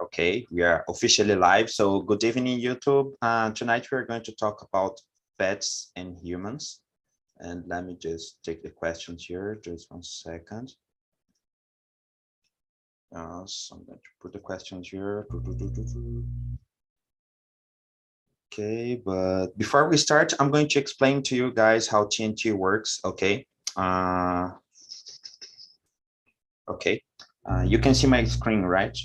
Okay, we are officially live. So good evening, YouTube. Tonight we're going to talk about pets and humans. And let me just take the questions here. Just 1 second. So I'm going to put the questions here. Okay, but before we start, I'm going to explain to you guys how Tnt works. Okay. You can see my screen, right?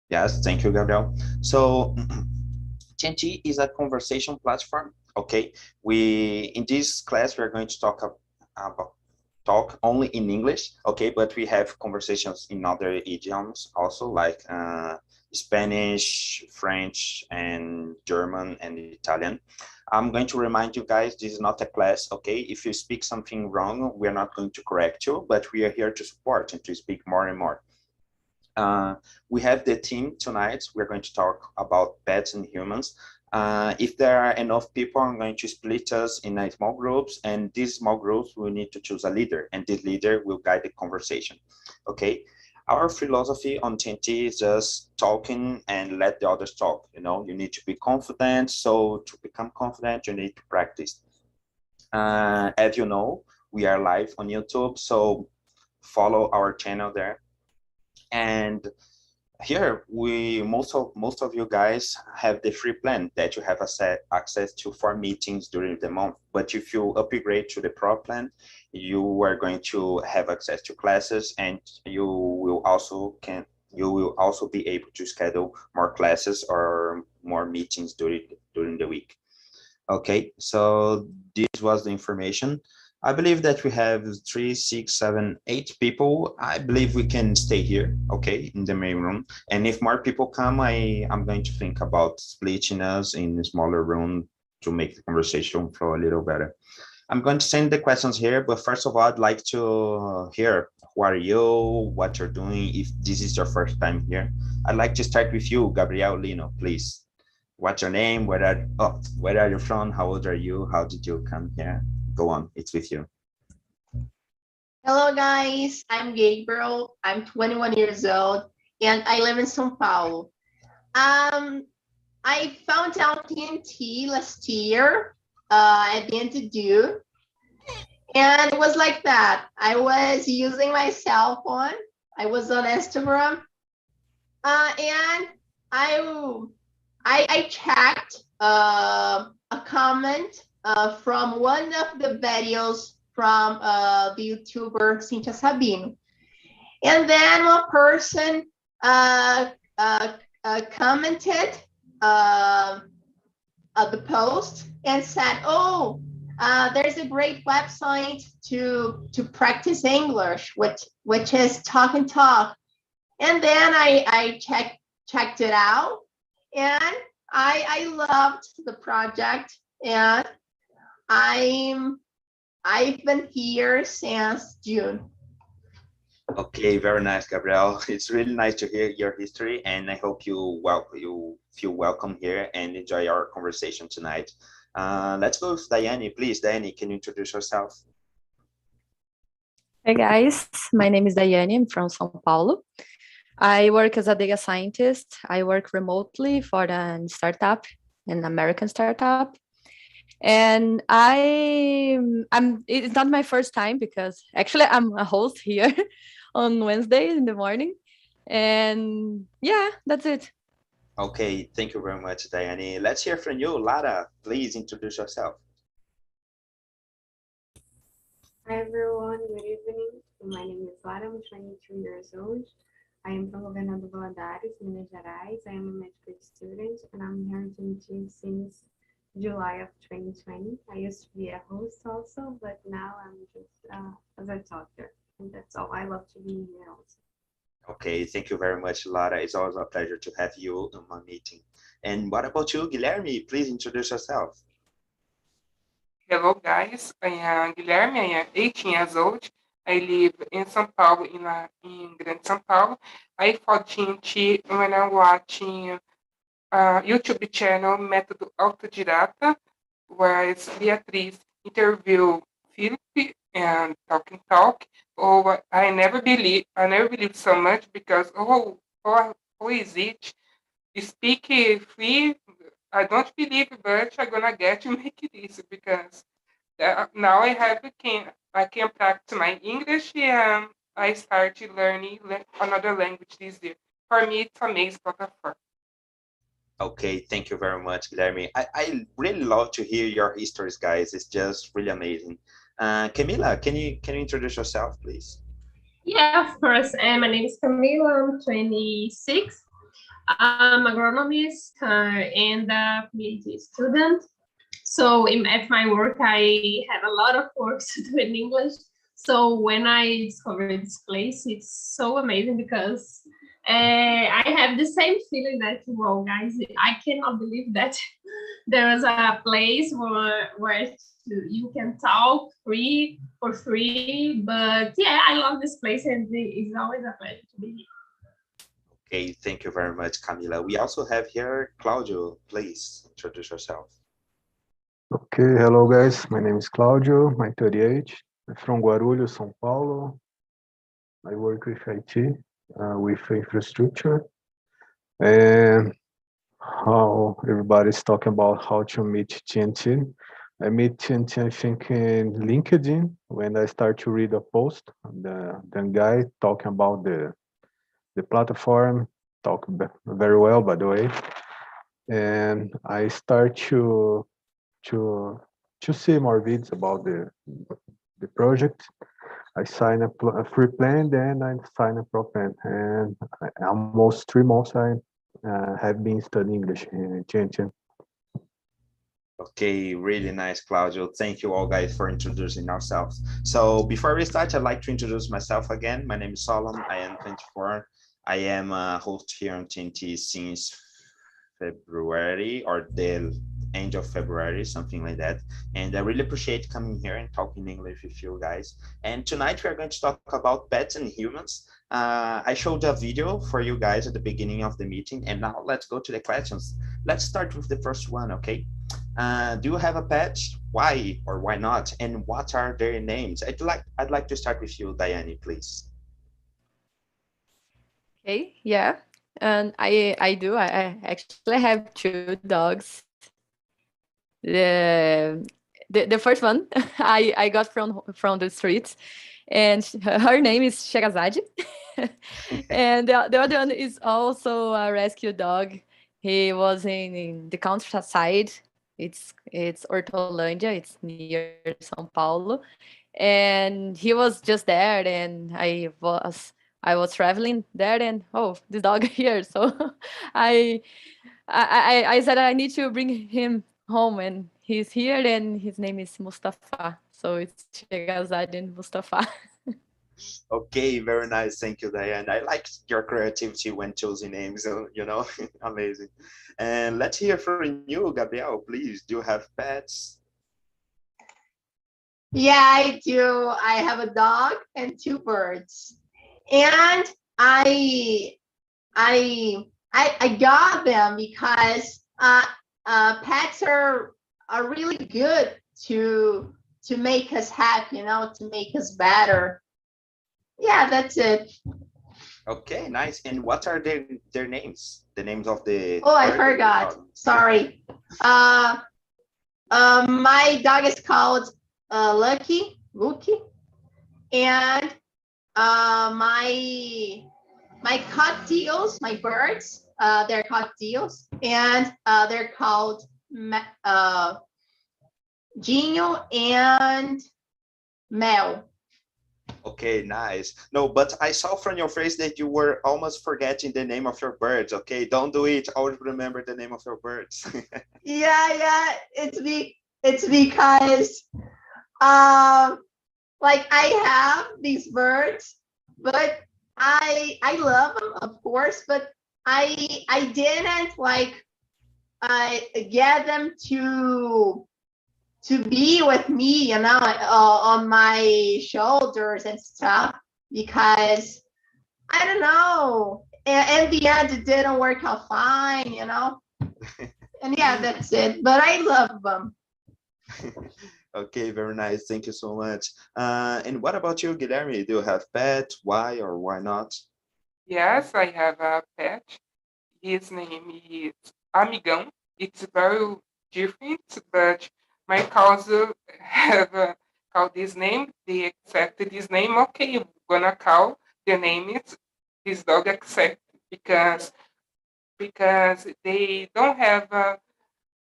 Yes, thank you, Gabriel. So Tnt is a conversation platform. Okay, in this class we're going to talk only in English. Okay, but we have conversations in other idioms also, like Spanish, French, and German and Italian. I'm going to remind you guys, this is not a class. Okay, if you speak something wrong, we're not going to correct you, but we are here to support and to speak more and more. We have the team tonight. We're going to talk about pets and humans. If there are enough people, I'm going to split us in small groups, and these small groups will need to choose a leader, and this leader will guide the conversation. Okay, our philosophy on Tnt is just talking and let the others talk. You know, you need to be confident. So to become confident, you need to practice. As you know, we are live on YouTube, so follow our channel there. And here most of you guys have the free plan that you have access to 4 meetings during the month. But if you upgrade to the pro plan, you are going to have access to classes, and you will also be able to schedule more classes or more meetings during the week. Okay, so this was the information. I believe that we have 3, 6, 7, 8 people. I believe we can stay here, okay, in the main room. And if more people come, I'm going to think about splitting us in a smaller room to make the conversation flow a little better. I'm going to send the questions here, but first of all, I'd like to hear who are you, what you're doing, if this is your first time here. I'd like to start with you, Gabriel Lino, please. What's your name? Where are you from? How old are you? How did you come here? Go on, it's with you. Hello guys, I'm Gabriel. I'm 21 years old and I live in São Paulo. I found out Tnt last year at the end of June, and it was like that. I was using my cell phone. I was on Instagram, and I checked a comment from one of the videos from the YouTuber Cynthia Sabino. And then one person commented the post and said, oh, there's a great website to practice English, which is Talk and Talk. And then I checked it out, and I loved the project, and I've been here since June. Okay, very nice, Gabriel. It's really nice to hear your history, and I hope you feel welcome here and enjoy our conversation tonight. Let's go with Daiane, please. Daiane, can you introduce yourself? Hey guys, my name is Daiane. I'm from São Paulo. I work as a data scientist. I work remotely for a startup, an American startup. And it's not my first time, because actually I'm a host here on Wednesday in the morning. And yeah, that's it. Okay, thank you very much, Daiane. Let's hear from you, Lara. Please introduce yourself. Hi everyone, good evening. My name is Lara, I'm 22 years old. I am from Governador Valadares, Minas Gerais. I am a medical student, and I'm here in Tnt since July of 2020. I used to be a host also, but now I'm just as a talker, and that's all. I love to be here also. Okay, thank you very much, Lara. It's always a pleasure to have you in my meeting. And what about you, Guilherme? Please introduce yourself. Hello guys, I am Guilherme, I am 18 years old. I live in São Paulo, in Grande São Paulo. I follow Tnt when I'm watching YouTube channel Método Autodidata, where Beatriz interview Philip and talk and talk. Oh, I never believed so much, because how is it? Speak free. I don't believe, but I'm gonna get to make this because now I can practice my English and I start learning another language this year. For me, it's amazing platform. Okay, thank you very much, Guilherme. I really love to hear your histories, guys. It's just really amazing. Camila, can you introduce yourself, please? Yeah, of course. My name is Camila. I'm 26. I'm agronomist and a PhD student. So at my work, I have a lot of work to do in English. So when I discovered this place, it's so amazing because I have the same feeling that, well, guys, I cannot believe that there is a place where you can talk free for free. But yeah, I love this place and it's always a pleasure to be here. Okay, thank you very much, Camila. We also have here Claudio. Please introduce yourself. Okay, hello guys. My name is Claudio. I'm 38. I'm from Guarulhos, São Paulo. I work with IT, with infrastructure, and how everybody's talking about how to meet TNT. I meet TNT, I think, in LinkedIn when I start to read a post. The guy talking about the platform, talk very well, by the way, and I start to see more videos about the project. I sign a free plan, then I sign a pro plan, and almost 3 months I have been studying English in Tnt. Okay, really nice, Claudio. Thank you all guys for introducing ourselves. So before we start, I'd like to introduce myself again. My name is Solomon. I am 24. I am a host here on TNT since February or the end of February, something like that. And I really appreciate coming here and talking English with you guys. And tonight we are going to talk about pets and humans. I showed a video for you guys at the beginning of the meeting, and now let's go to the questions. Let's start with the first one, okay? Do you have a pet? Why or why not? And what are their names? I'd like to start with you, Diane, please. Okay, yeah. And I do. I actually have 2 dogs. The first one I got from the streets, and her name is Sherazade. And the other one is also a rescue dog. He was in the countryside. It's Hortolândia. It's near São Paulo, and he was just there, and I was traveling there, and oh, this dog here. So I said I need to bring him home, and he's here, and his name is Mustafa. So it's Shehrazad and Mustafa. Okay, very nice. Thank you, Diane. I like your creativity when choosing names, amazing. And let's hear from you, Gabriel, please. Do you have pets? Yeah, I do. I have a dog and 2 birds. And I got them because pets are really good to make us happy, to make us better. Yeah, that's it. Okay, nice. And what are their names? The names of the... Oh, I forgot. Sorry. My dog is called Lucky, and my cockatiels, my birds, they're cockatiels, and they're called Gino and Mel. Okay, nice. No, but I saw from your face that you were almost forgetting the name of your birds. Okay, don't do it. Always remember the name of your birds. Yeah. It's because like I have these birds, but I love them, of course, but I didn't like get them to be with me, on my shoulders and stuff, because I don't know. In the end, it didn't work out fine, And yeah, that's it. But I love them. Okay, very nice. Thank you so much. And what about you, Guilherme? Do you have pets? Why or why not? Yes, I have a pet. His name is Amigão. It's very different, but my cousin have called this name. They accepted this name. Okay, I'm gonna call the name is this dog accept because they don't have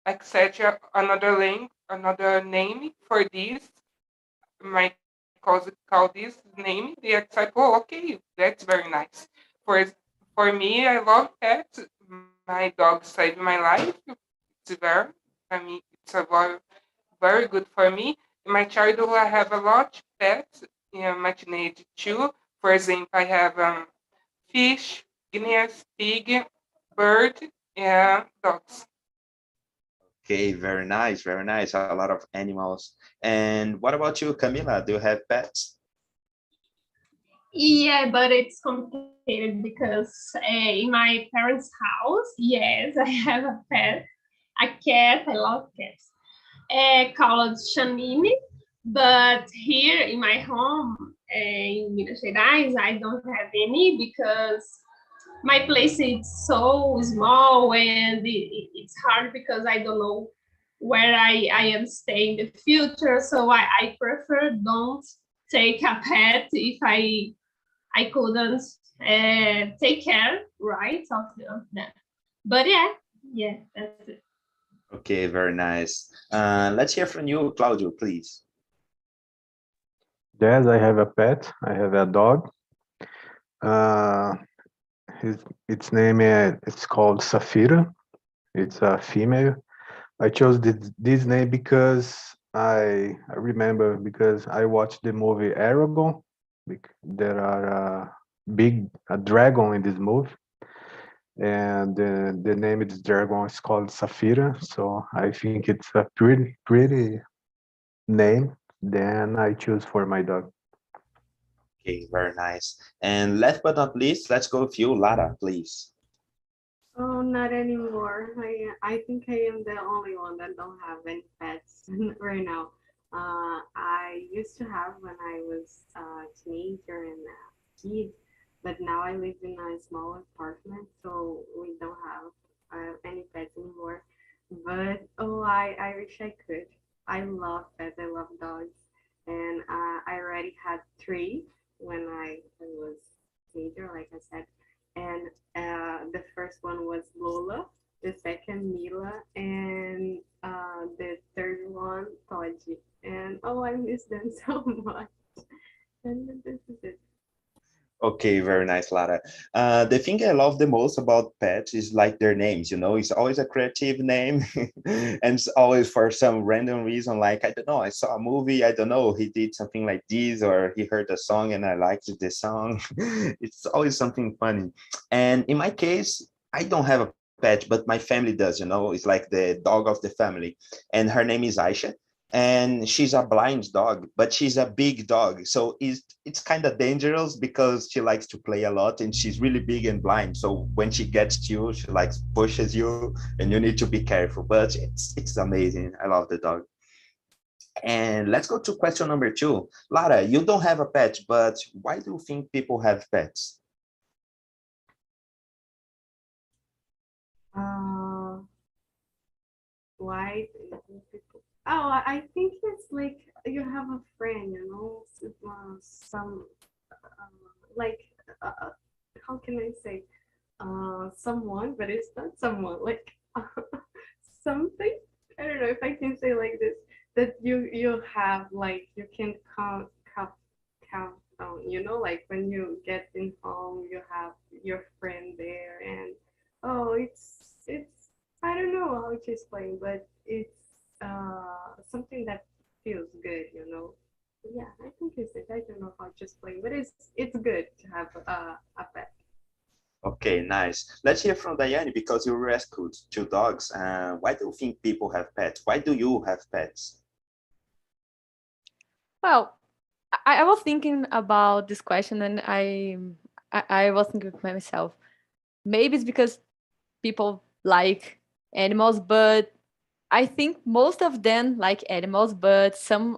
accept another name for this. My cousin call this name. They accept. Oh, okay, that's very nice. For for me, I love pets. My dog saved my life. It's very, I mean, it's a very good for me. In my childhood, I have a lot of pets. In my teenage too. For example, I have fish, guineas, pig, bird, and dogs. Okay, very nice, very nice. A lot of animals. And what about you, Camila? Do you have pets? Yeah, but it's complicated because in my parents' house, yes, I have a pet, a cat. I love cats. Called Shanini, but here in my home in Minas Gerais, I don't have any because my place is so small and it's hard because I don't know where I am staying in the future. So I prefer don't take a pet if I couldn't take care, right, of them. But yeah, that's it. Okay, very nice. Let's hear from you, Claudio, please. Yes, I have a pet. I have a dog. Its name it's called Safira. It's a female. I chose this name because I remember because I watched the movie Aragon. There are a dragon in this movie, and the name of the dragon is called Safira. So I think it's a pretty name. Then I choose for my dog. Okay, very nice. And last but not least, let's go with you, Lara, please. Oh, not anymore. I think I am the only one that don't have any pets right now. I used to have when I was a teenager and a kid, but now I live in a small apartment, so we don't have any pets anymore. But oh, I wish I could. I love pets. I love dogs, and I already had three when I was teenager, like I said, and the first one was Lola, the second Mila, and the third one Toddy. And oh, I miss them so much. And this is it. Okay, very nice, Lara. The thing I love the most about pets is like their names, you know, it's always a creative name and it's always for some random reason, like, I don't know, I saw a movie, I don't know, he did something like this, or he heard a song and I liked the song. It's always something funny. And in my case, I don't have a pet, but my family does, you know, it's like the dog of the family. And her name is Aisha, and she's a blind dog, but she's a big dog, so it's kind of dangerous because she likes to play a lot and she's really big and blind, so when she gets to you, she like pushes you and you need to be careful, but it's amazing. I love the dog. And let's go to question number 2. Lara, you don't have a pet, but why do you think people have pets? Uh, why do people? Oh, I think it's like you have a friend, you know, some like how can I say someone, but it's not someone like something. I don't know if I can say like this, that you have like you can count on, you know, like when you get in home, you have your friend there, and oh, it's I don't know how to explain, but it's something that feels good, you know. Yeah, I think it's it. I don't know how to explain, but it's good to have a pet. Okay, nice. Let's hear from Diane, because you rescued 2 dogs. Why do you think people have pets? Why do you have pets? Well, I was thinking about this question, and I was thinking with myself, maybe it's because people like animals, but I think most of them like animals, but some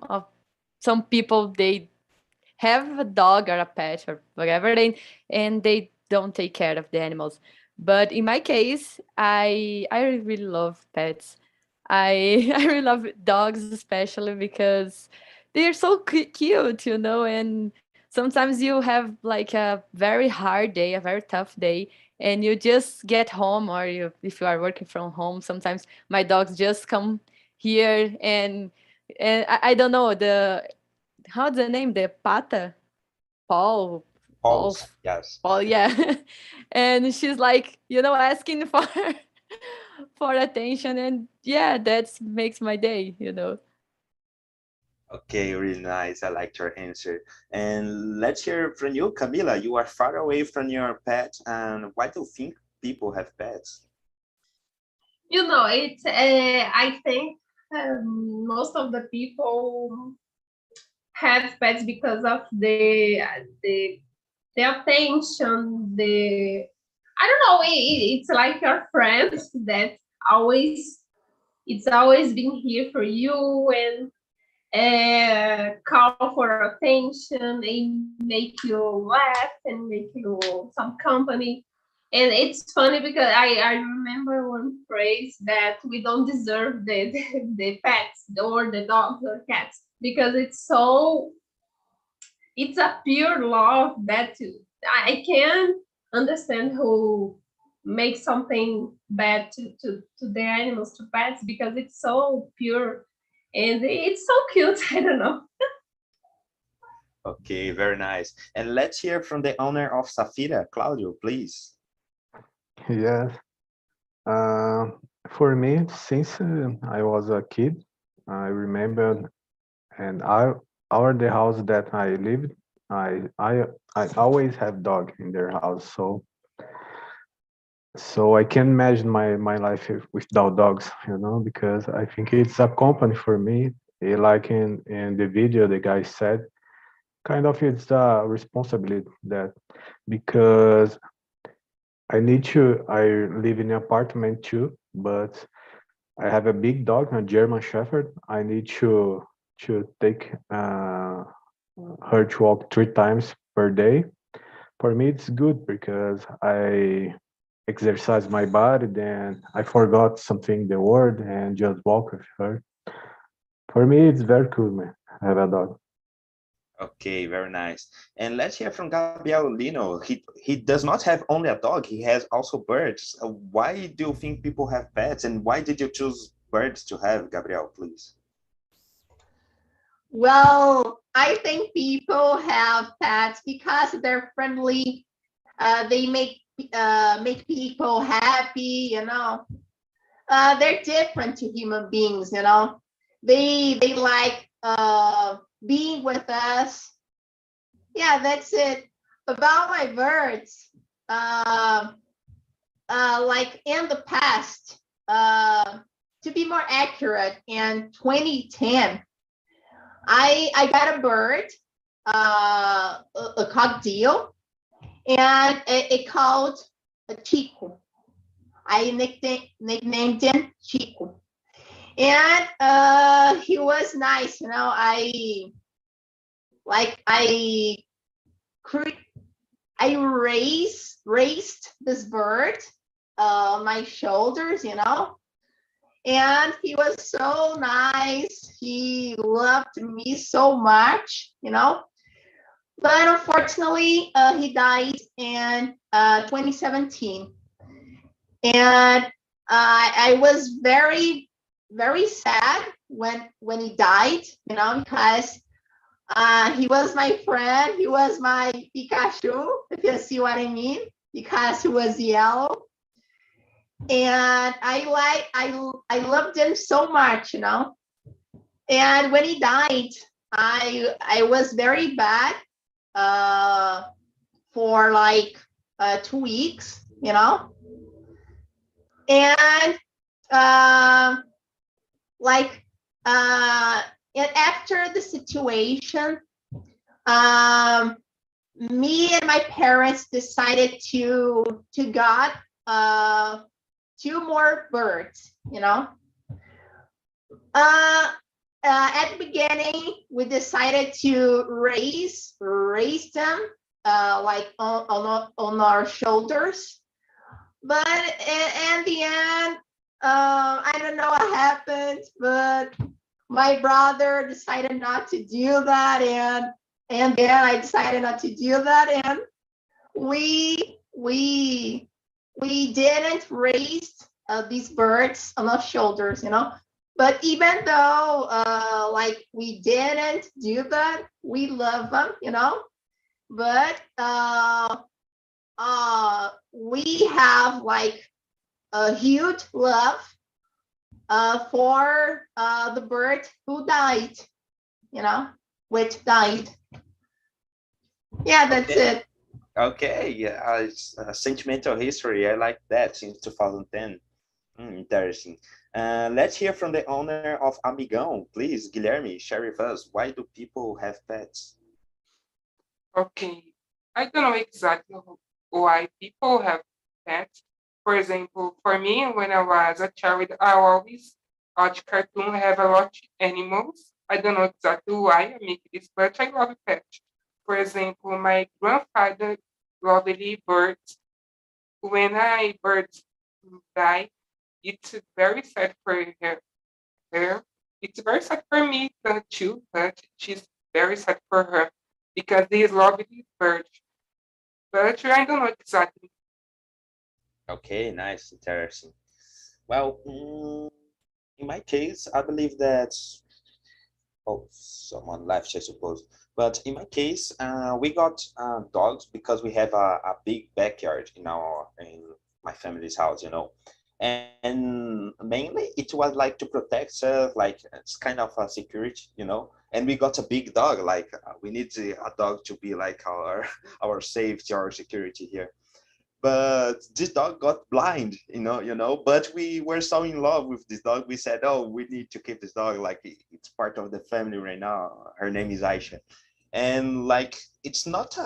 people, they have a dog or a pet or whatever, and they don't take care of the animals. But in my case, I really love pets. I really love dogs, especially because they're so cute, you know. And sometimes you have like a very hard day, a very tough day, and you just get home, or if you are working from home, sometimes my dogs just come here, and I don't know how's the name, the pata, Paul, Paul, Pause. Yes. Paul, yeah. And she's like, asking for for attention, and yeah, that makes my day, Okay, really nice. I liked your answer. And let's hear from you, Camila. You are far away from your pet, and why do you think people have pets? It's I think most of the people have pets because of the attention, I don't know, it's like your friends that it's always been here for you, and call for attention, and make you laugh and make you some company. And it's funny because I remember one phrase that we don't deserve the pets or the dogs or cats, because it's a pure love that I can't understand who makes something bad to the animals, to pets, because it's so pure and it's so cute. I don't know. Okay, very nice. And let's hear from the owner of Safira, Claudio, please. Yes. For me, since I was a kid, I remember, and the house that I lived, I always have dog in their house. So I can imagine my life without dogs, because I think it's a company for me. Like in the video, the guy said, kind of it's a responsibility that, because I live in an apartment too, but I have a big dog, a German Shepherd. I need to take her to walk 3 times per day. For me, it's good because I exercise my body, then I forgot something the word and just walk with her. For me, it's very cool, man. I have a dog. Okay, very nice. And let's hear from Gabriel Lino. He does not have only a dog, he has also birds. Why do you think people have pets, and why did you choose birds to have, Gabriel, please? Well, I think people have pets because they're friendly. They make people happy. They're different to human beings. They like being with us. Yeah, that's it. About my birds, like in the past, to be more accurate, in 2010, I got a bird, a cockatiel, and it called Chico. I nicknamed him Chico, and he was nice. I raised this bird on my shoulders, and he was so nice. He loved me so much, but unfortunately, he died in 2017, and I was very, very sad when he died, because he was my friend. He was my Pikachu, if you see what I mean, because he was yellow. And I loved him so much, And when he died, I was very bad for like 2 weeks, and and after the situation, me and my parents decided to got 2 more birds, at the beginning, we decided to raise them like on our shoulders. But in the end, I don't know what happened, but my brother decided not to do that, and then I decided not to do that, and we didn't raise these birds on our shoulders, you know. But even though like we didn't do that, we love them, you know. But we have like a huge love for the bird who died, you know, which died. Yeah, that's it. Okay, yeah, it's sentimental history. I like that since 2010. Interesting. Let's hear from the owner of Amigão. Please, Guilherme, share with us. Why do people have pets? Okay, I don't know exactly why people have pets. For example, for me, when I was a child, I always watch cartoon, have a lot of animals. I don't know exactly why I make this, but I love pets. For example, my grandfather loved birds. When birds die, it's very sad for her. It's very sad for me too, but she's very sad for her because they love this bird. But I don't know exactly. Okay, nice, interesting. Well, in my case, I believe that, oh, someone left, I suppose. But in my case, we got dogs because we have a big backyard in my family's house, you know. And mainly it was like to protect us, like it's kind of a security, you know. And we got a big dog, like we need a dog to be like our our safety, our security here. But this dog got blind, but we were so in love with this dog, we said, oh, we need to keep this dog, like it's part of the family right now. Her name is Aisha. And like it's not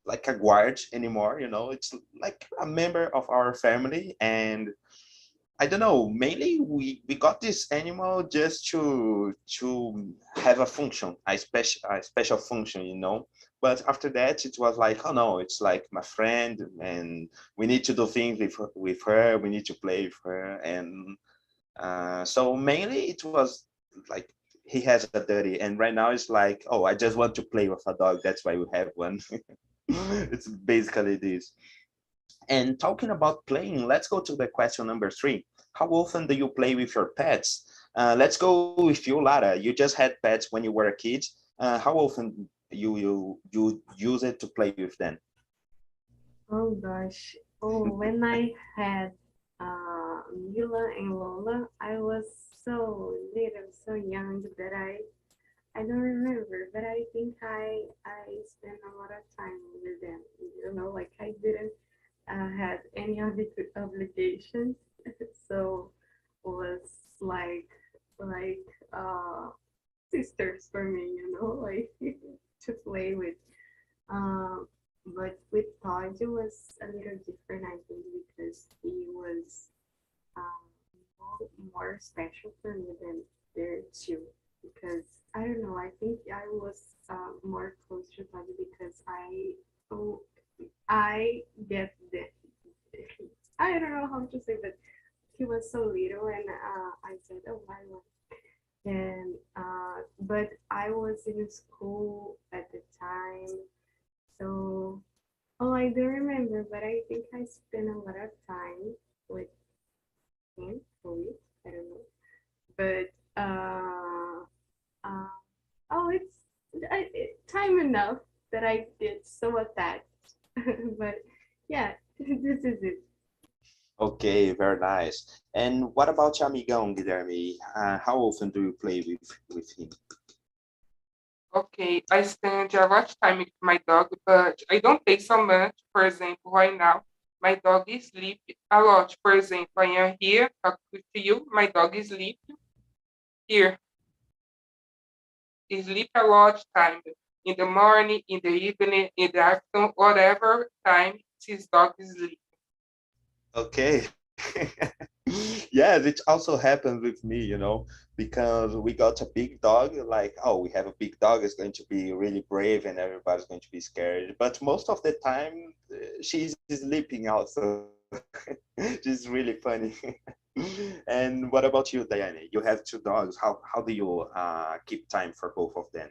like a guard anymore, it's like a member of our family. And I don't know. Mainly, we got this animal just to have a function, a special function, But after that, it was like, oh no, it's like my friend, and we need to do things with her. We need to play with her, and so mainly it was like he has a dirty, and right now it's like, oh, I just want to play with a dog. That's why we have one. It's basically this. And talking about playing, let's go to the question number 3. How often do you play with your pets? Let's go with you, Lara. You just had pets when you were a kid. How often you use it to play with them? Oh gosh. Oh, when I had Mila and Lola, I was so little, so young that I don't remember, but I think I spent a lot of time with them. Like I didn't had any obligations, so it was like uh, sisters for me, like to play with. Um, but with Todd, it was a little different, I think, because he was more special for me than their two. Because I don't know, I think I was more close to Todd because I get the I don't know how to say, but he was so little, and I said, oh, why not? And but I was in school at the time, so I don't remember, but I think I spent a lot of time with him for it. I don't know, but time enough that I get so attached. But yeah, this is it. Okay, very nice. And what about your amigão, Guilherme? How often do you play with him? Okay, I spend a lot of time with my dog, but I don't play so much. For example, right now, my dog is sleeping a lot. For example, I am here talking to you. My dog is sleeping here. He sleep a lot of time in the morning, in the evening, in the afternoon, whatever time his dog is sleeping. Okay. Yes, it also happens with me, because we got a big dog, like, oh, we have a big dog, it's going to be really brave and everybody's going to be scared. But most of the time, she's sleeping also. She's really funny. And what about you, Diane? You have two dogs. How do you keep time for both of them?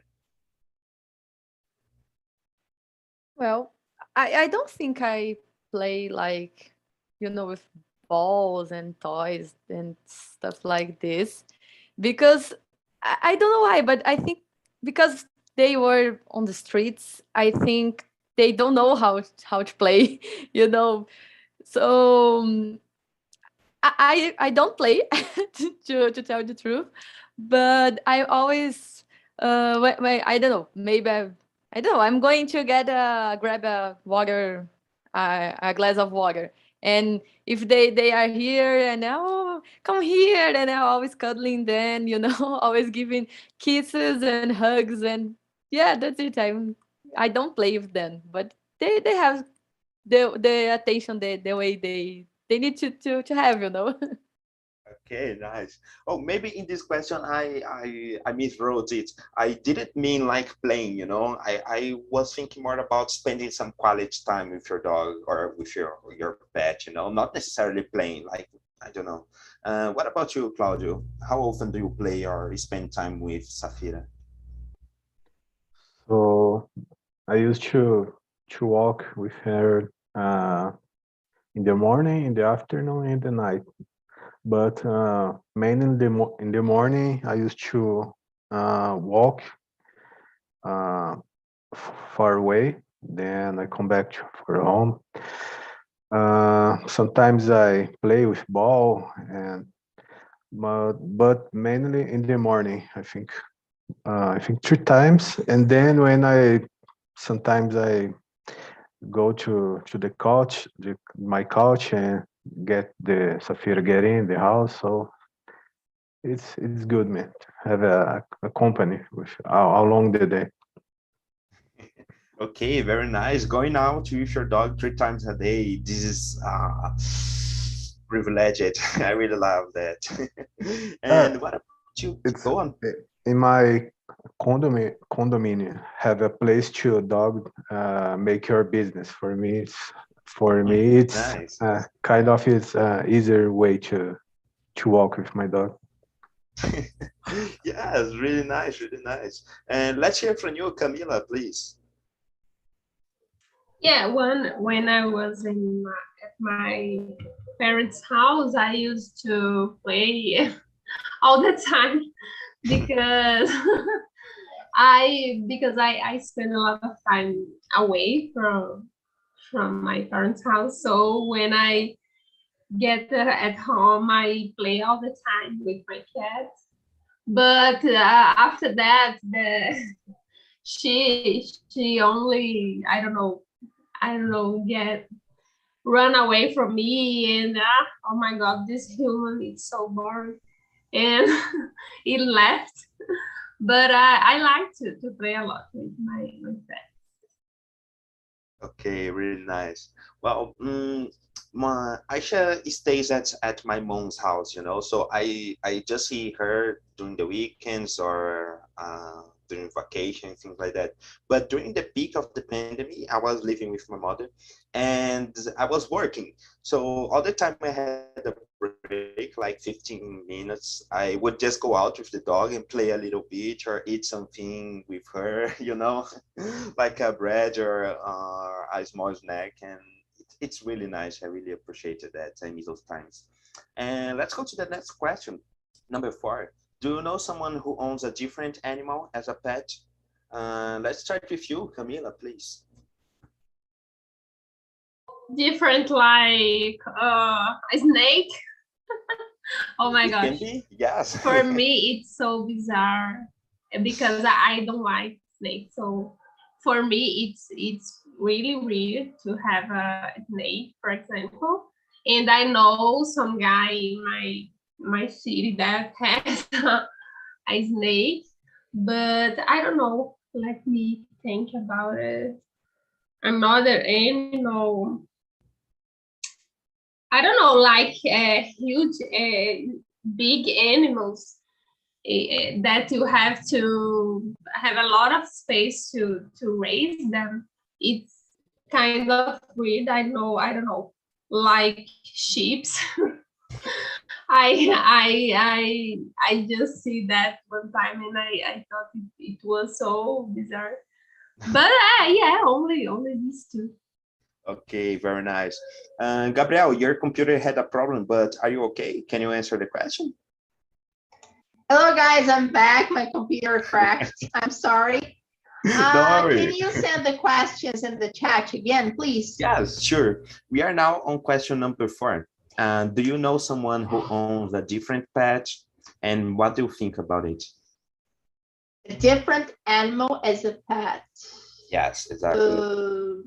Well, I don't think I play like, with balls and toys and stuff like this, because I don't know why, but I think because they were on the streets, I think they don't know how to play, you know. So I don't play to tell the truth, but I always I don't know, maybe I don't know, I'm going to grab a water, a glass of water, and if they are here and oh, come here, and I'm always cuddling them, always giving kisses and hugs, and yeah, that's it. I don't play with them, but they have the attention, the way they need to have, Okay, nice. Oh, maybe in this question I miswrote it. I didn't mean like playing, I was thinking more about spending some quality time with your dog or with your pet, not necessarily playing. Like, I don't know. What about you, Claudio? How often do you play or spend time with Safira? So I used to walk with her in the morning, in the afternoon, and the night. But mainly in the morning, I used to walk far away. Then I come back for home. Sometimes I play with ball, but mainly in the morning. I think 3 times, and then when sometimes I go to the couch, my couch, and get the Safira get in the house. So it's good, man. Have a company with along the day. Okay, very nice. Going out with your dog 3 times a day. This is privileged. I really love that. Uh, And what about you? it's Go on. in my condominium have a place to dog make your business. For me it's Nice. kind of it's easier way to walk with my dog. Yes, really nice, really nice. And let's hear from you, Camila, please. Yeah, when I was at my parents' house, I used to play all the time because I spend a lot of time away from my parents' house. So when I get at home, I play all the time with my cats. But after that, she only I don't know get run away from me, and oh my god, this human is so boring, and it left. But I like to play a lot with my pet. Okay, really nice. Well, my Aisha stays at my mom's house, so I just see her during the weekends or during vacation, things like that. But during the peak of the pandemic, I was living with my mother, and I was working. So all the time I had a break, like 15 minutes, I would just go out with the dog and play a little bit or eat something with her, like a bread or a small snack, and it's really nice. I really appreciated that. I miss those times. And let's go to the next question, number 4. Do you know someone who owns a different animal as a pet? Let's start with you, Camila, please. Different, like a snake. Oh my It can gosh. be, yes. For me, it's so bizarre because I don't like snakes. So for me, it's really weird to have a snake, for example. And I know some guy in my city that has a snake, but I don't know. Let me think about it. Another animal. I don't know, like huge, big animals that you have to have a lot of space to raise them. It's kind of weird. I don't know, like sheep. I just see that one time and I thought it was so bizarre. But yeah, only these two. Okay, very nice. Gabriel, your computer had a problem, but are you okay? Can you answer the question? Hello, guys. I'm back. My computer cracked. I'm sorry. Don't worry. Can you send the questions in the chat again, please? Yes, sure. We are now on question number 4. Do you know someone who owns a different pet? And what do you think about it? A different animal as a pet. Yes, exactly.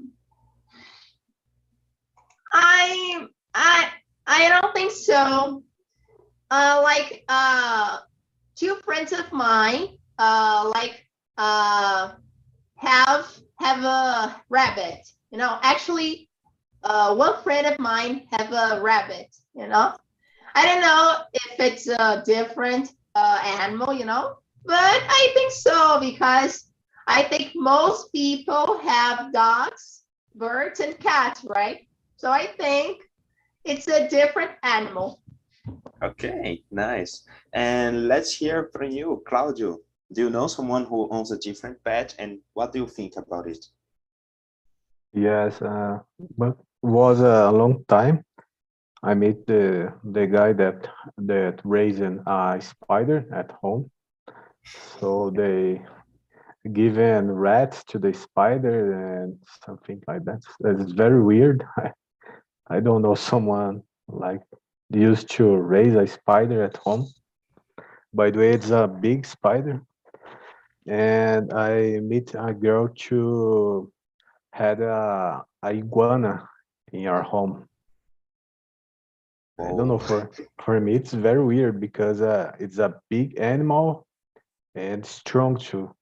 I don't think so. Like two friends of mine have a rabbit, you know. Actually, one friend of mine have a rabbit, you know. I don't know if it's a different animal, you know, but I think so, because I think most people have dogs, birds, and cats, right? So I think it's a different animal. Okay, nice. And let's hear from you, Claudio. Do you know someone who owns a different pet, and what do you think about it? Yes, but was a long time. I met the guy that raising a spider at home. So they given rats to the spider and something like that. That's very weird. I don't know someone like used to raise a spider at home. By the way, it's a big spider. And I met a girl to had a iguana in our home. I don't know, for me it's very weird because it's a big animal and strong too.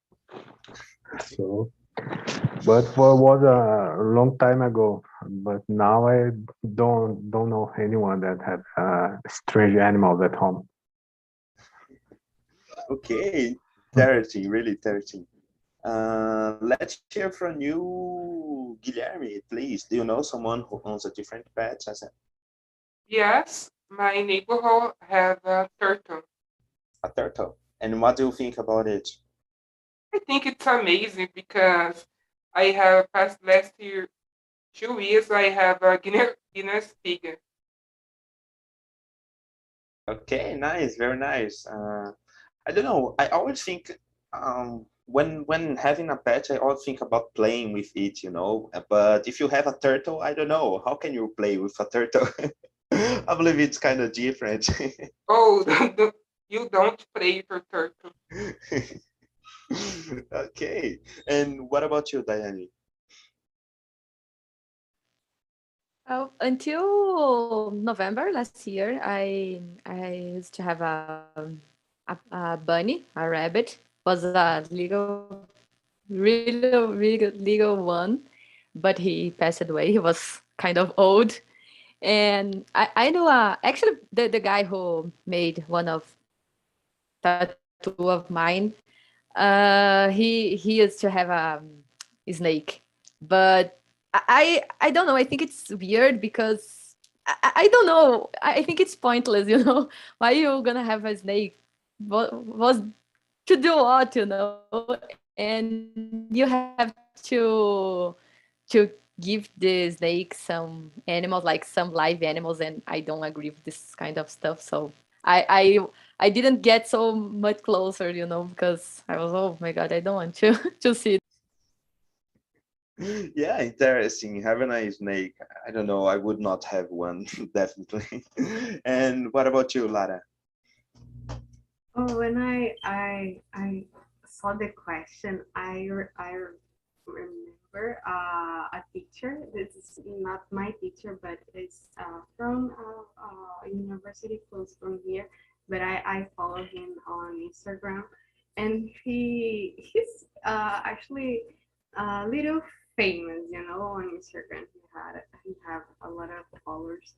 So, but was a long time ago. But now I don't know anyone that had strange animals at home. Okay, interesting, really interesting. Let's hear from you, Guilherme, please. Do you know someone who owns a different pet? Yes, my neighborhood have a turtle. A turtle. And what do you think about it? I think it's amazing because I have past last year 2 years I have a Guinness pig. Okay, nice, very nice. I don't know. I always think when having a pet, I always think about playing with it, you know. But if you have a turtle, I don't know. How can you play with a turtle? I believe it's kind of different. Oh, you don't play for turtle. Okay. And what about you, Diane? Oh, until November last year, I used to have a bunny, a rabbit. Was a really legal one, but he passed away. He was kind of old, and I know actually the guy who made one of tattoo of mine. He used to have a snake, but I don't know. I think it's weird because I don't know. I think it's pointless. You know, why you gonna have a snake? What was to do what, you know? And you have to give the snake some animals, like some live animals, and I don't agree with this kind of stuff. So I I didn't get so much closer, you know, because I was, oh my god, I don't want to to see. Yeah, interesting. Having a snake. I don't know. I would not have one, definitely. And what about you, Lara? Oh, when I saw the question, I remember a teacher. This is not my teacher, but it's from a university close from here. But I follow him on Instagram, and he's actually a little famous, you know, on Instagram. He have a lot of followers,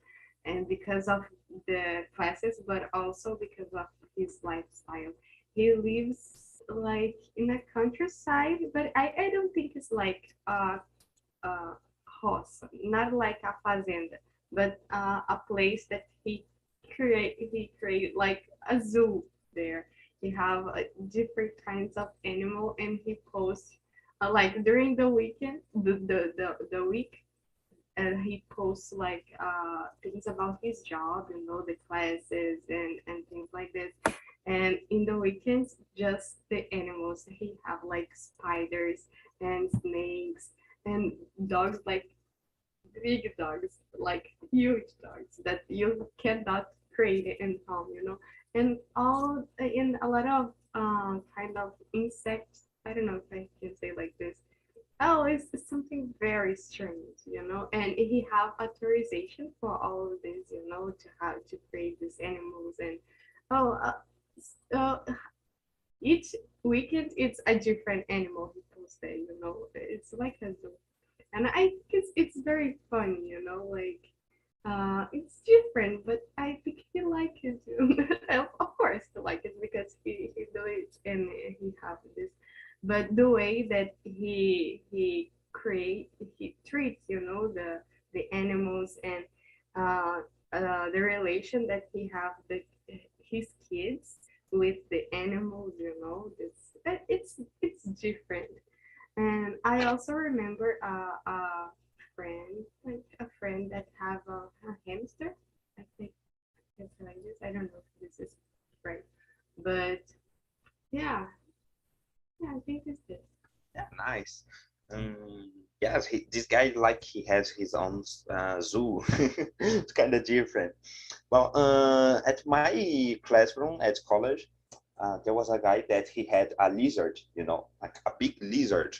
and because of the classes, but also because of his lifestyle. He lives like in a countryside, but I don't think it's like a house, not like a fazenda, but a place that he create like a zoo there. He have different kinds of animal, and he posts like during the weekend, the week, and he posts like things about his job, you know, the classes and things like this. And in the weekends, just the animals. He have like spiders and snakes and dogs, like big dogs, like huge dogs that you cannot create in home, you know. And all in a lot of kind of insects. I don't know if I can say like this. Oh, it's something very strange, you know. And he have authorization for all of this, you know, to have to create these animals. And oh, so each weekend it's a different animal he posted, you know. It's like a zoo. And I think it's very funny, you know, like it's different, but I think he like it too. Of course he like it because he do it and he have this. But the way that he treats, you know, the animals, and the relation that he have his kids with the animals, you know, it's different. And I also remember friend, like a friend that have a hamster. I think it's like this. I don't know if this is right, but yeah, yeah, I think it's this. Yeah, nice. Yes, this guy like he has his own zoo. It's kind of different. Well, at my classroom at college, there was a guy that he had a lizard, you know, like a big lizard,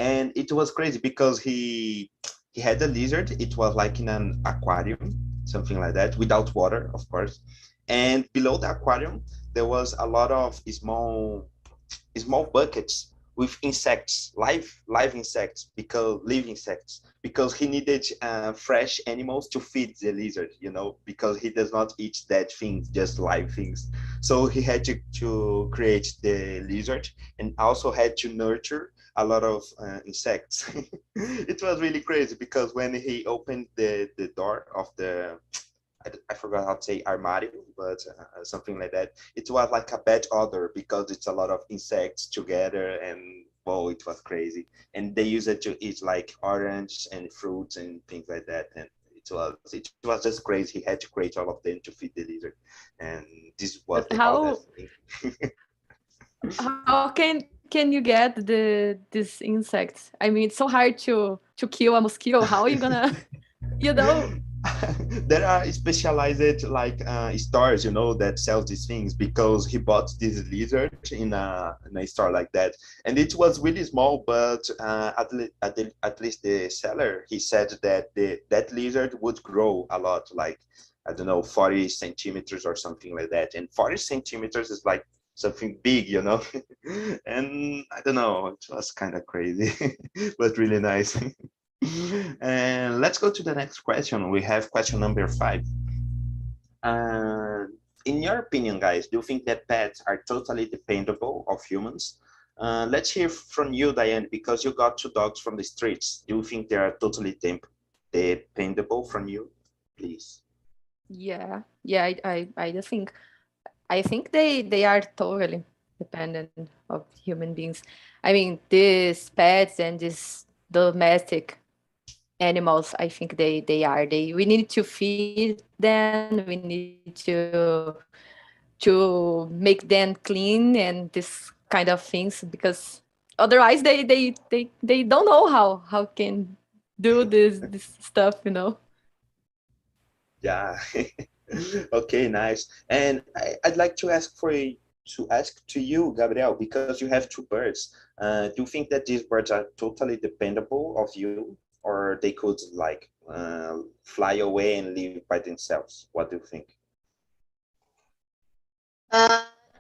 and it was crazy because he had a lizard. It was like in an aquarium, something like that, without water, of course. And below the aquarium, there was a lot of small buckets with insects, live insects, because live insects, because he needed fresh animals to feed the lizard, you know, because he does not eat dead things, just live things. So he had to create the lizard, and also had to nurture a lot of insects. It was really crazy because when he opened the door of the, I forgot how to say armario, but something like that. It was like a bad odor because it's a lot of insects together, and oh, it was crazy. And they use it to eat like orange and fruits and things like that. And it was just crazy. He had to create all of them to feed the lizard, and this was the How oddest thing. how can you get these insects? I mean, it's so hard to kill a mosquito. How are you gonna, you know? There are specialized like stores, you know, that sells these things, because he bought this lizard in a store like that, and it was really small, but at least the seller, he said that that lizard would grow a lot, like, I don't know, 40 centimeters or something like that. And 40 centimeters is like something big, you know. And I don't know, it was kind of crazy, but really nice. And let's go to the next question. We have question number 5. Uh, in your opinion, guys, do you think that pets are totally dependable of humans? Let's hear from you, Diane, because you got 2 dogs from the streets. Do you think they are totally dependable from you? Please. Yeah, I just think they are totally dependent of human beings. I mean, these pets and these domestic animals, I think we need to feed them, we need to make them clean and this kind of things, because otherwise they don't know how can do this stuff, you know. Yeah. Okay, nice. And I'd like to ask to you, Gabriel, because you have 2 birds. Do you think that these birds are totally dependable of you, or they could like fly away and live by themselves? What do you think?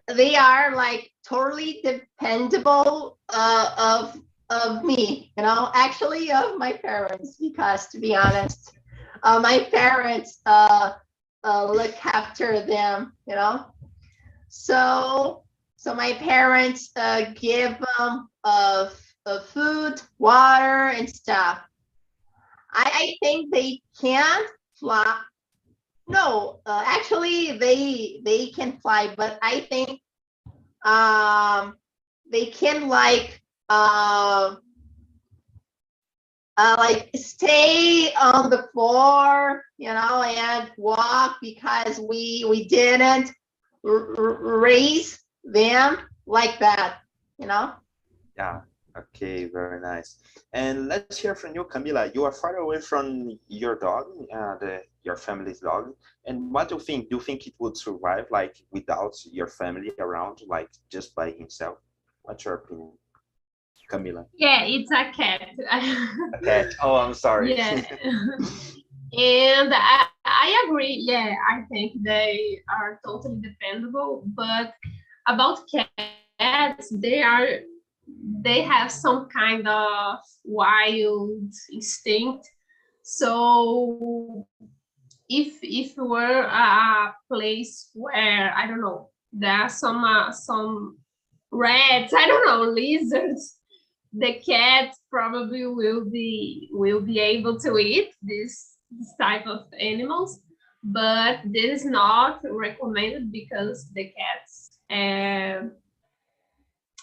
They are like totally dependable of me, you know, actually of my parents, because to be honest, my parents look after them, you know. So my parents give them food, water, and stuff. I think they can't fly. No, actually they can fly, but I think they can like stay on the floor, you know, and walk because we didn't raise them like that, you know. Yeah. Okay, very nice. And let's hear from you, Camila. You are far away from your dog, your family's dog. And what do you think? Do you think it would survive like without your family around, like just by himself? What's your opinion, Camila? Yeah, it's a cat. A cat. Oh, I'm sorry. Yeah. And I agree. Yeah, I think they are totally dependable. But about cats, they have some kind of wild instinct. So if we're a place where, I don't know, there are some rats, I don't know, lizards, the cat probably will be able to eat this type of animals, but this is not recommended because the cats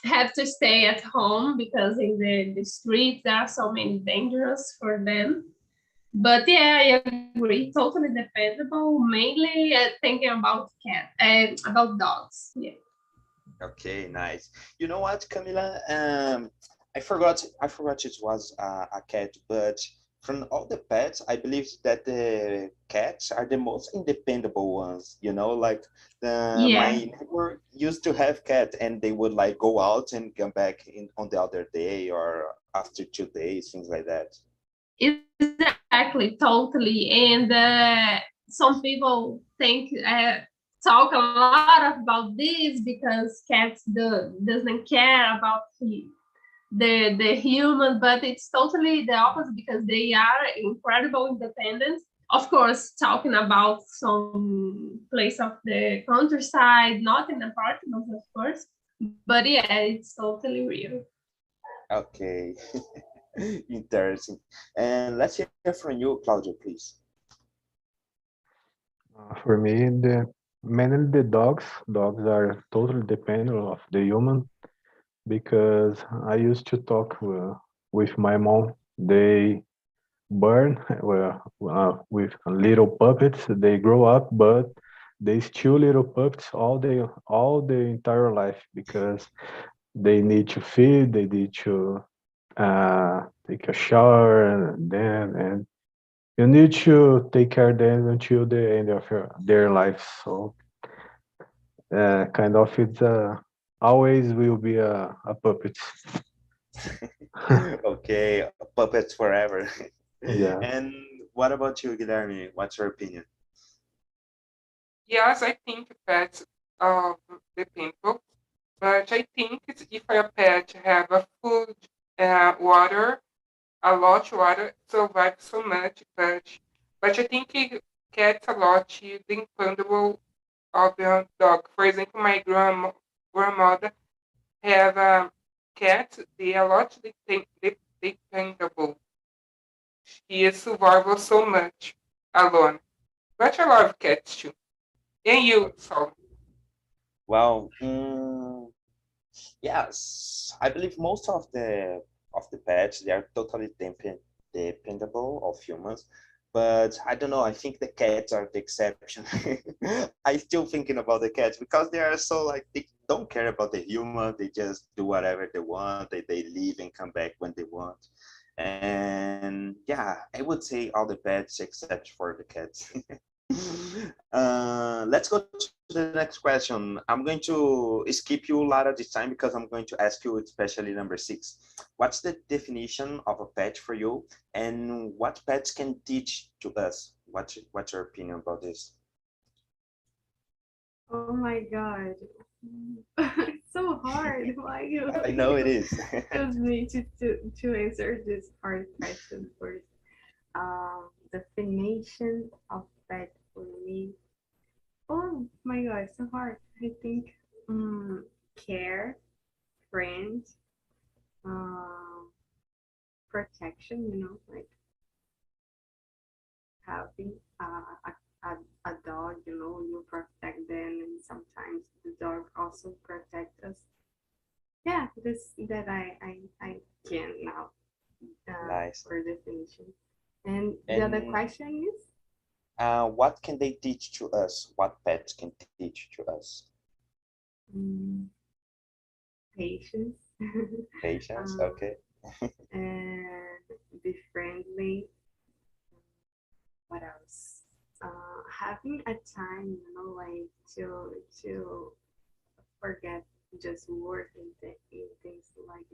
have to stay at home because in the streets there are so many dangers for them. But yeah, I agree, totally dependable, mainly thinking about about dogs. Yeah. Okay, nice. You know what, Camila? I forgot it was a cat, but from all the pets, I believe that the cats are the most independable ones. You know, like my Yeah, neighbor used to have cat, and they would like go out and come back in on the other day or after 2 days, things like that. exactly, totally. And some people think talk a lot about this because cats doesn't care about the human, but it's totally the opposite because they are incredible independent. Of course, talking about some place of the countryside, not in apartments, of course, but yeah, it's totally real. Okay, interesting. And let's hear from you, Claudio, please. For me, mainly the dogs are totally dependent of the human because I used to talk with my mom. They burn with little puppets. They grow up, but they still little puppets all the entire life because they need to feed, they need to take a shower, and you need to take care of them until the end of their life. So kind of it's always will be a puppet. Okay, puppets forever. Yeah. And what about you, Guilherme? What's your opinion? Yes, I think pets are dependable, but I think if a pet have a food, water, a lot of water, survive so much, but I think cats a lot dependable of the dog. For example, my grandmother have a cat, they are a lot dependable. She survival so much alone. But I love cats too. And you, Saul? Well, yes, I believe most of the pets they are totally dependable of humans, but I don't know. I think the cats are the exception. I still thinking about the cats because they are so like they don't care about the human. They just do whatever they want. They leave and come back when they want. And yeah, I would say all the pets except for the cats. Let's go to the next question. I'm going to skip you, Lara, this time because I'm going to ask you, especially number 6. What's the definition of a pet for you, and what pets can teach to us? What's your opinion about this? Oh my God. It's so hard. Why you I know it is. just me to answer this hard question first. Definition of pet for me my God, it's so hard. I think care, friend, protection, like having a dog, you protect them, and sometimes the dog also protect us. Yeah, that I can now Nice. for definition. And the other And question is? what can they teach to us? What pets can teach to us? Patience. Patience, um, okay. and be friendly. What else? Having a time, like to forget just work and things like this, like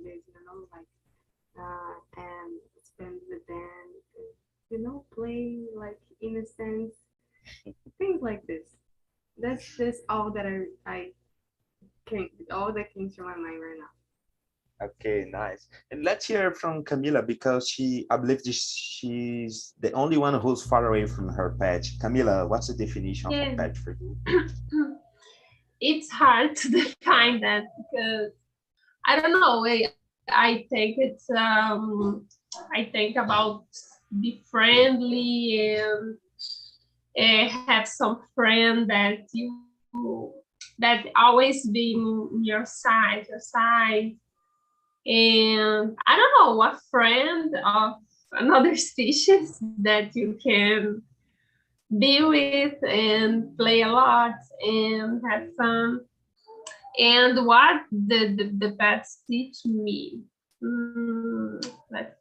and spend with them, play like innocence, things like this. That's just all that I can, all that came to my mind right now. Okay, nice. And let's hear from Camila because I believe she's the only one who's far away from her pet. Camila, what's the definition of a Yeah. pet for you? It's hard to define that because I don't know. I think it's I think about be friendly and have some friend that always be in your side, and I don't know, a friend of another species that you can be with and play a lot and have fun. And what the pets teach me, let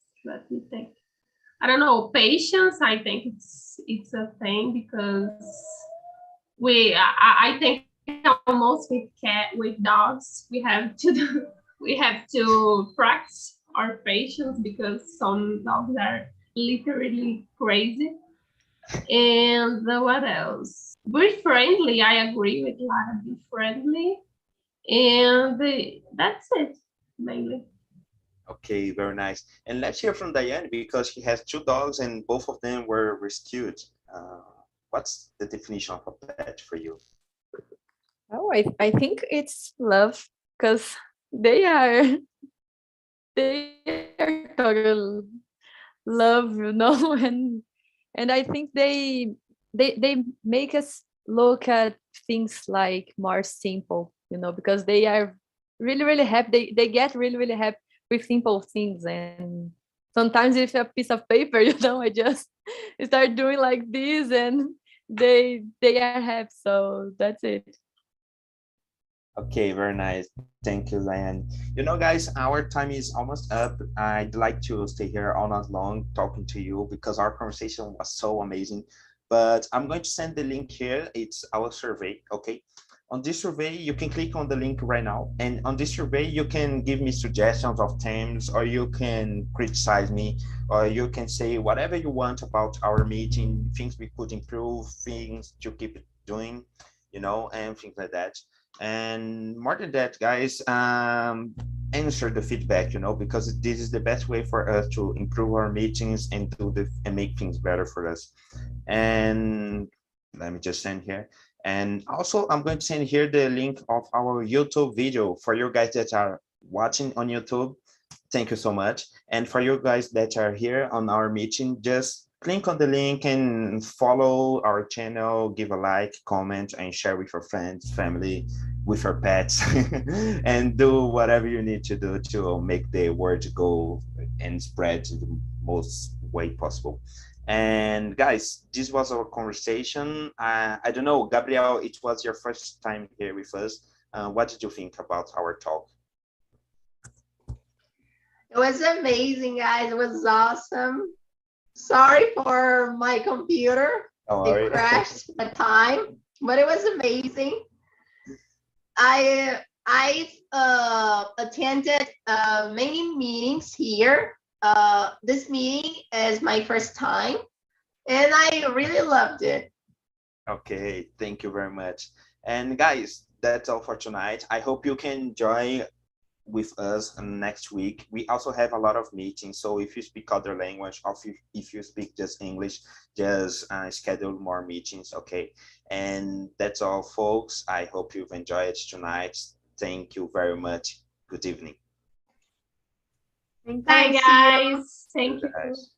me think. I don't know, patience. I think it's a thing because I think almost with dogs we have to we have to practice our patience because some dogs are literally crazy. And what else? Be friendly. I agree with Lara. Be friendly, and that's it mainly. Okay, very nice. And let's hear from Diane because she has 2 dogs and both of them were rescued. What's the definition of a pet for you? Oh, I think it's love because they are total love, and I think they make us look at things like more simple, because they are really happy. They get really happy with simple things, and sometimes with a piece of paper, I just start doing like this, and they are happy. So that's it. Okay, very nice. Thank you, Diane. Guys, our time is almost up. I'd like to stay here all night long talking to you because our conversation was so amazing. But I'm going to send the link here. It's our survey, okay? On this survey, you can click on the link right now. And on this survey, you can give me suggestions of themes, or you can criticize me, or you can say whatever you want about our meeting, things we could improve, things to keep doing, and things like that. And more than that, guys, answer the feedback, because this is the best way for us to improve our meetings and and make things better for us. And let me just send here. And also, I'm going to send here the link of our YouTube video for you guys that are watching on YouTube. Thank you so much. And for you guys that are here on our meeting, just click on the link and follow our channel, give a like, comment, and share with your friends, family, with your pets, and do whatever you need to do to make the word go and spread the most way possible. And guys, this was our conversation. I don't know, Gabriel, it was your first time here with us. What did you think about our talk? It was amazing, guys. It was awesome. Sorry for my computer. It crashed a time, but it was amazing. I attended many meetings here. This meeting is my first time, and I really loved it. Okay, thank you very much. And guys, that's all for tonight. I hope you can enjoy with us next week. We also have a lot of meetings, so if you speak other language, or if you speak just English, just schedule more meetings, okay? And that's all, folks. I hope you've enjoyed tonight. Thank you very much. Good evening. Bye, guys. Thank you. Guys.